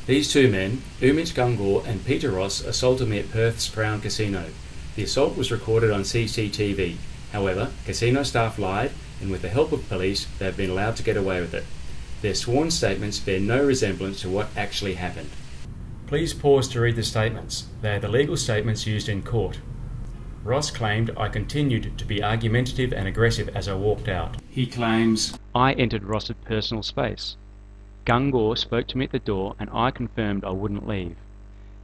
These two men, Umich Gungor and Peter Ross, assaulted me at Perth's Crown Casino. The assault was recorded on CCTV. However, casino staff lied, and with the help of police, they have been allowed to get away with it. Their sworn statements bear no resemblance to what actually happened. Please pause to read the statements. They are the legal statements used in court. Ross claimed I continued to be argumentative and aggressive as I walked out. He claims I entered Ross's personal space. Gungor spoke to me at the door and I confirmed I wouldn't leave.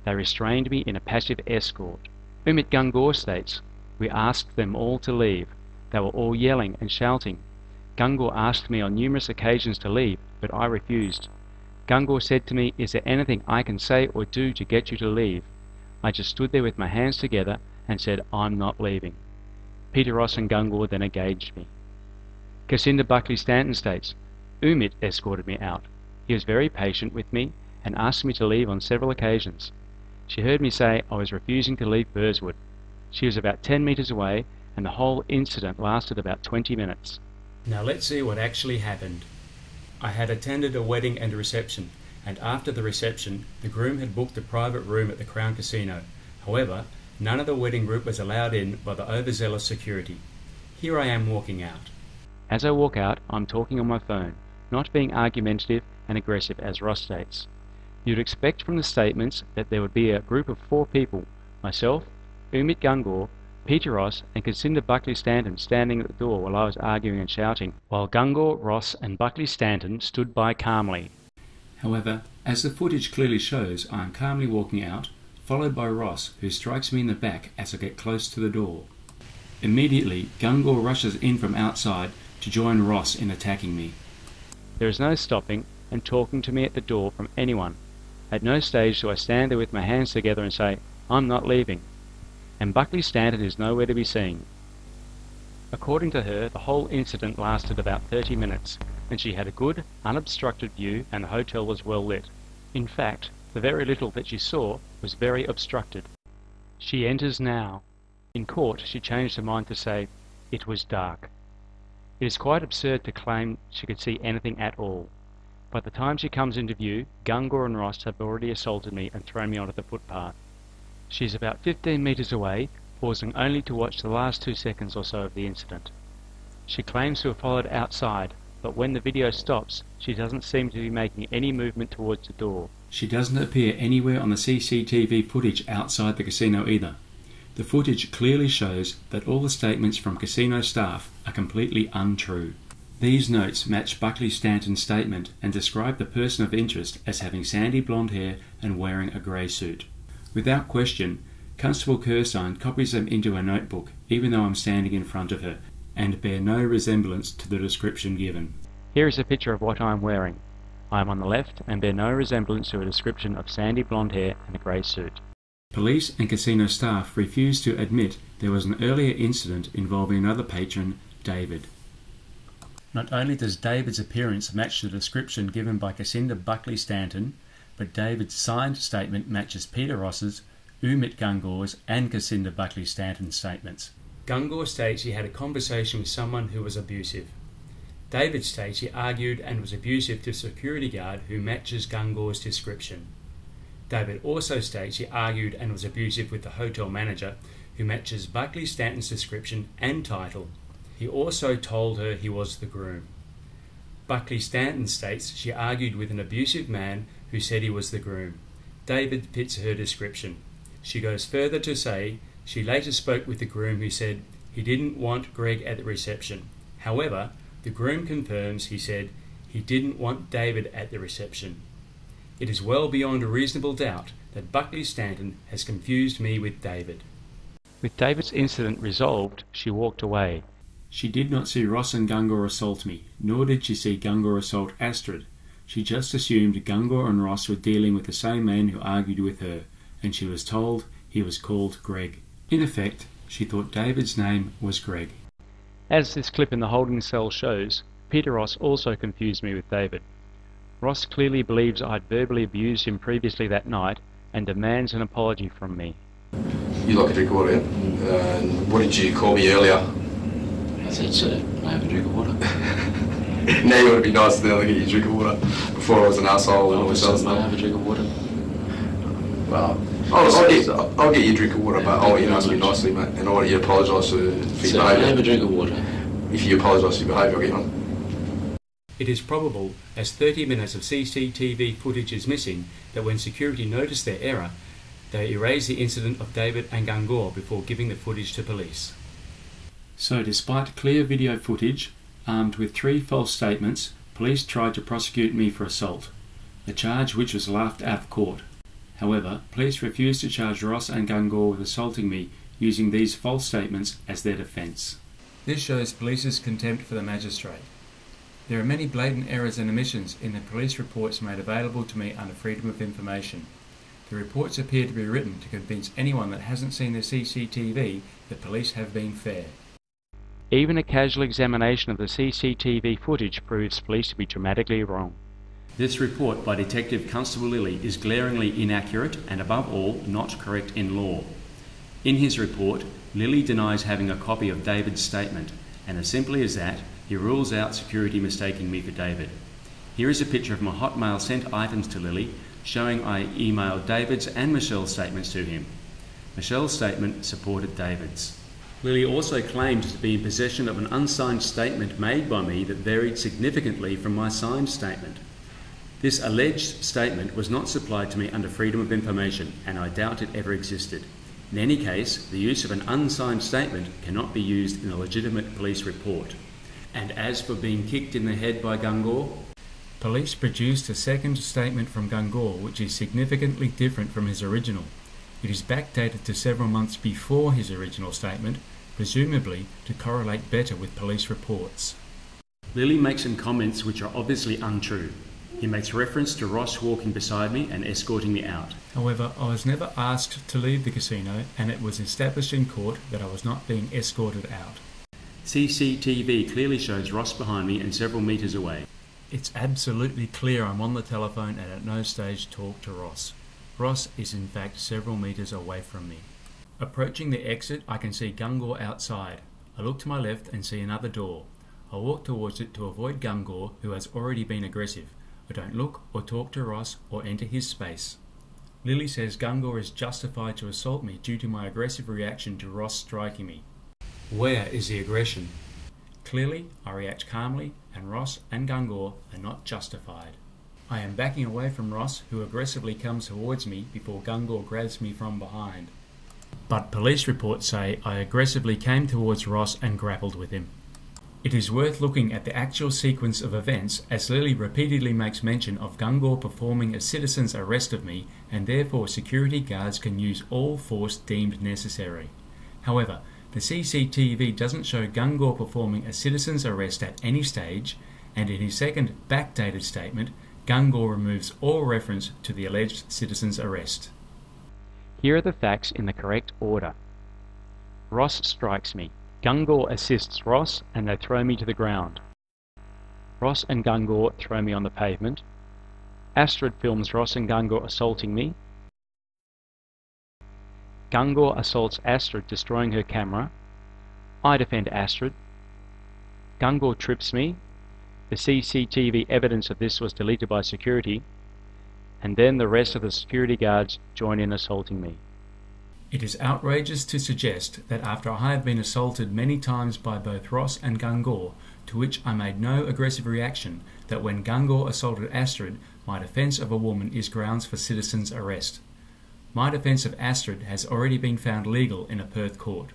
They restrained me in a passive escort. Umit Gungor states, we asked them all to leave. They were all yelling and shouting. Gungor asked me on numerous occasions to leave, but I refused. Gungor said to me, is there anything I can say or do to get you to leave? I just stood there with my hands together and said, I'm not leaving. Peter Ross and Gungor then engaged me. Cassinda Buckley Stanton states, Umit escorted me out. He was very patient with me and asked me to leave on several occasions. She heard me say I was refusing to leave Burswood. She was about 10 metres away and the whole incident lasted about 20 minutes. Now let's see what actually happened. I had attended a wedding and a reception, and after the reception, the groom had booked a private room at the Crown Casino. However, none of the wedding group was allowed in by the overzealous security. Here I am walking out. As I walk out, I'm talking on my phone, not being argumentative and aggressive as Ross states. You'd expect from the statements that there would be a group of 4 people, myself, Umit Gungor, Peter Ross and Cassinda Buckley Stanton standing at the door while I was arguing and shouting, while Gungor, Ross and Buckley Stanton stood by calmly. However, as the footage clearly shows, I am calmly walking out, followed by Ross, who strikes me in the back as I get close to the door. Immediately, Gungor rushes in from outside to join Ross in attacking me. There is no stopping and talking to me at the door from anyone. At no stage do I stand there with my hands together and say, I'm not leaving. And Buckley Stanton is nowhere to be seen. According to her, the whole incident lasted about 30 minutes, and she had a good, unobstructed view and the hotel was well lit. In fact, the very little that she saw was very obstructed. She enters now. In court, she changed her mind to say, it was dark. It is quite absurd to claim she could see anything at all. By the time she comes into view, Gungor and Ross have already assaulted me and thrown me onto the footpath. She is about 15 metres away, pausing only to watch the last 2 seconds or so of the incident. She claims to have followed outside, but when the video stops, she doesn't seem to be making any movement towards the door. She doesn't appear anywhere on the CCTV footage outside the casino either. The footage clearly shows that all the statements from casino staff are completely untrue. These notes match Buckley Stanton's statement and describe the person of interest as having sandy blonde hair and wearing a grey suit. Without question, Constable Kirstein copies them into a notebook, even though I'm standing in front of her, and bear no resemblance to the description given. Here is a picture of what I am wearing. I am on the left and bear no resemblance to a description of sandy blonde hair and a grey suit. Police and casino staff refuse to admit there was an earlier incident involving another patron, David. Not only does David's appearance match the description given by Cassinda Buckley Stanton, but David's signed statement matches Peter Ross's, Umit Gungor's and Cassinda Buckley Stanton's statements. Gungor states he had a conversation with someone who was abusive. David states he argued and was abusive to a security guard who matches Gungor's description. David also states he argued and was abusive with the hotel manager who matches Buckley Stanton's description and title. He also told her he was the groom. Buckley Stanton states she argued with an abusive man who said he was the groom. David fits her description. She goes further to say she later spoke with the groom who said he didn't want Greg at the reception. However, the groom confirms he said he didn't want David at the reception. It is well beyond a reasonable doubt that Buckley Stanton has confused me with David. With David's incident resolved, she walked away. She did not see Ross and Gungor assault me, nor did she see Gungor assault Astrid. She just assumed Gungor and Ross were dealing with the same man who argued with her, and she was told he was called Greg. In effect, she thought David's name was Greg. As this clip in the holding cell shows, Peter Ross also confused me with David. Ross clearly believes I had verbally abused him previously that night and demands an apology from me. You like a drink of water, yeah? What did you call me earlier? I said, sir, may I have a drink of water? Now you want to be nice to them and get you a drink of water. Before I was an asshole and all this other stuff. Have a drink of water. Well, I'll get you a drink of water, but I want you to ask me nicely, mate, and I want you to apologise for your behaviour. Have a drink of water. If you apologise for your behaviour, I'll get you on. It is probable, as 30 minutes of CCTV footage is missing, that when security noticed their error, they erased the incident of David and Gangor before giving the footage to police. So despite clear video footage, armed with 3 false statements, police tried to prosecute me for assault, a charge which was laughed out of court. However, police refused to charge Ross and Gangor with assaulting me using these false statements as their defence. This shows police's contempt for the magistrate. There are many blatant errors and omissions in the police reports made available to me under Freedom of Information. The reports appear to be written to convince anyone that hasn't seen the CCTV that police have been fair. Even a casual examination of the CCTV footage proves police to be dramatically wrong. This report by Detective Constable Lilly is glaringly inaccurate and above all not correct in law. In his report, Lilly denies having a copy of David's statement, and as simply as that, he rules out security mistaking me for David. Here is a picture of my Hotmail sent items to Lilly, showing I emailed David's and Michelle's statements to him. Michelle's statement supported David's. Lilly also claimed to be in possession of an unsigned statement made by me that varied significantly from my signed statement. This alleged statement was not supplied to me under Freedom of Information, and I doubt it ever existed. In any case, the use of an unsigned statement cannot be used in a legitimate police report. And as for being kicked in the head by Gangor, police produced a second statement from Gangor which is significantly different from his original. It is backdated to several months before his original statement, presumably to correlate better with police reports. Lilly makes some comments which are obviously untrue. He makes reference to Ross walking beside me and escorting me out. However, I was never asked to leave the casino, and it was established in court that I was not being escorted out. CCTV clearly shows Ross behind me and several metres away. It's absolutely clear I'm on the telephone and at no stage talk to Ross. Ross is in fact several metres away from me. Approaching the exit, I can see Gangor outside. I look to my left and see another door. I walk towards it to avoid Gangor, who has already been aggressive. I don't look or talk to Ross or enter his space. Lilly says Gangor is justified to assault me due to my aggressive reaction to Ross striking me. Where is the aggression? Clearly, I react calmly, and Ross and Gangor are not justified. I am backing away from Ross, who aggressively comes towards me before Gangor grabs me from behind. But police reports say I aggressively came towards Ross and grappled with him. It is worth looking at the actual sequence of events, as Lilly repeatedly makes mention of Gangor performing a citizen's arrest of me, and therefore security guards can use all force deemed necessary. However, the CCTV doesn't show Gangor performing a citizen's arrest at any stage, and in his second backdated statement, Gangor removes all reference to the alleged citizen's arrest. Here are the facts in the correct order. Ross strikes me. Gangor assists Ross and they throw me to the ground. Ross and Gangor throw me on the pavement. Astrid films Ross and Gangor assaulting me. Gangor assaults Astrid, destroying her camera. I defend Astrid. Gangor trips me. The CCTV evidence of this was deleted by security. And then the rest of the security guards join in assaulting me. It is outrageous to suggest that after I have been assaulted many times by both Ross and Gangor, to which I made no aggressive reaction, that when Gangor assaulted Astrid, my defence of a woman is grounds for citizen's arrest. My defence of Astrid has already been found legal in a Perth court.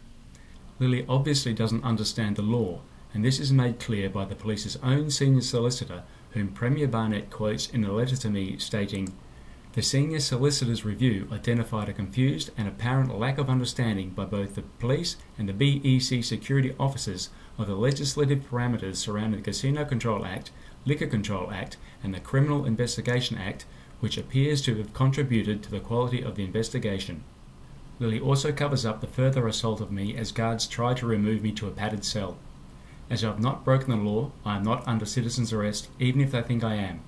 Lilly obviously doesn't understand the law, and this is made clear by the police's own senior solicitor, whom Premier Barnett quotes in a letter to me stating, "The senior solicitor's review identified a confused and apparent lack of understanding by both the police and the BEC security officers of the legislative parameters surrounding the Casino Control Act, Liquor Control Act and the Criminal Investigation Act, which appears to have contributed to the quality of the investigation." Lilly also covers up the further assault of me as guards try to remove me to a padded cell. As I have not broken the law, I am not under citizen's arrest, even if they think I am.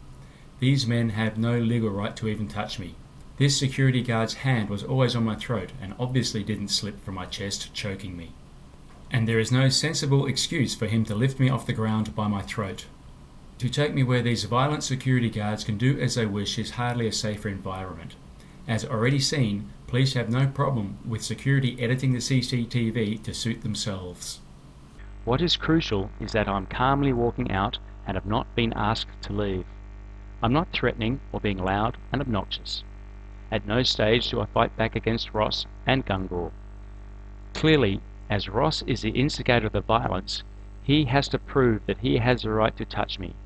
These men have no legal right to even touch me. This security guard's hand was always on my throat and obviously didn't slip from my chest, choking me. And there is no sensible excuse for him to lift me off the ground by my throat. To take me where these violent security guards can do as they wish is hardly a safer environment. As already seen, police have no problem with security editing the CCTV to suit themselves. What is crucial is that I'm calmly walking out and have not been asked to leave. I'm not threatening or being loud and obnoxious. At no stage do I fight back against Ross and Gungor. Clearly, as Ross is the instigator of the violence, he has to prove that he has the right to touch me.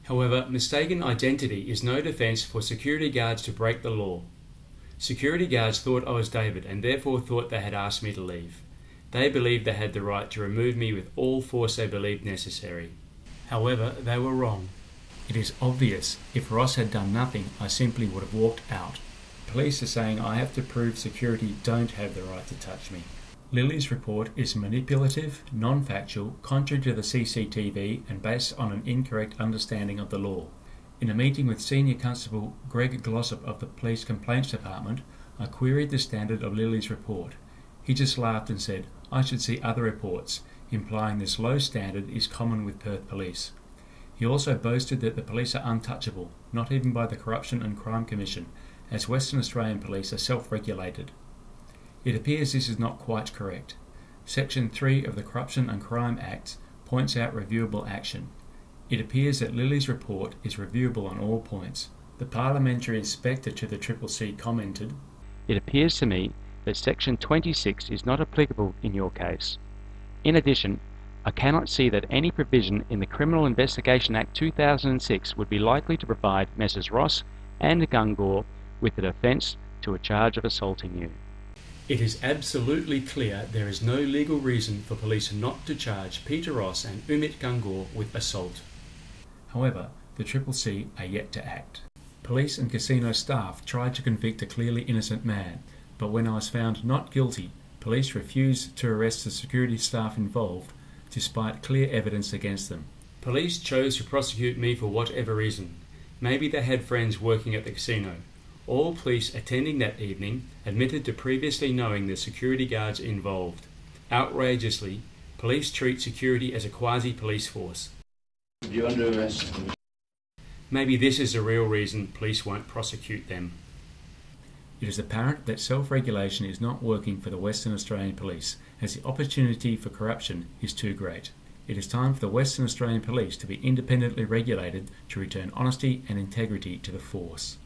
However, mistaken identity is no defence for security guards to break the law. Security guards thought I was David and therefore thought they had asked me to leave. They believed they had the right to remove me with all force they believed necessary. However, they were wrong. It is obvious if Ross had done nothing, I simply would have walked out. Police are saying I have to prove security don't have the right to touch me. Lily's report is manipulative, non-factual, contrary to the CCTV and based on an incorrect understanding of the law. In a meeting with Senior Constable Greg Glossop of the Police Complaints Department, I queried the standard of Lily's report. He just laughed and said, I should see other reports, implying this low standard is common with Perth Police. He also boasted that the police are untouchable, not even by the Corruption and Crime Commission, as Western Australian police are self-regulated. It appears this is not quite correct. Section 3 of the Corruption and Crime Act points out reviewable action. It appears that Lily's report is reviewable on all points. The Parliamentary Inspector to the CCC commented, It appears to me that Section 26 is not applicable in your case. In addition, I cannot see that any provision in the Criminal Investigation Act 2006 would be likely to provide Messrs Ross and Gungor with the defence to a charge of assaulting you. It is absolutely clear there is no legal reason for police not to charge Peter Ross and Umit Gungor with assault. However, the CCC are yet to act. Police and casino staff tried to convict a clearly innocent man, but when I was found not guilty, police refused to arrest the security staff involved, despite clear evidence against them. Police chose to prosecute me for whatever reason. Maybe they had friends working at the casino. All police attending that evening admitted to previously knowing the security guards involved. Outrageously, police treat security as a quasi-police force. You're under arrest. Maybe this is the real reason police won't prosecute them. It is apparent that self-regulation is not working for the Western Australian Police, as the opportunity for corruption is too great. It is time for the Western Australian Police to be independently regulated to return honesty and integrity to the force.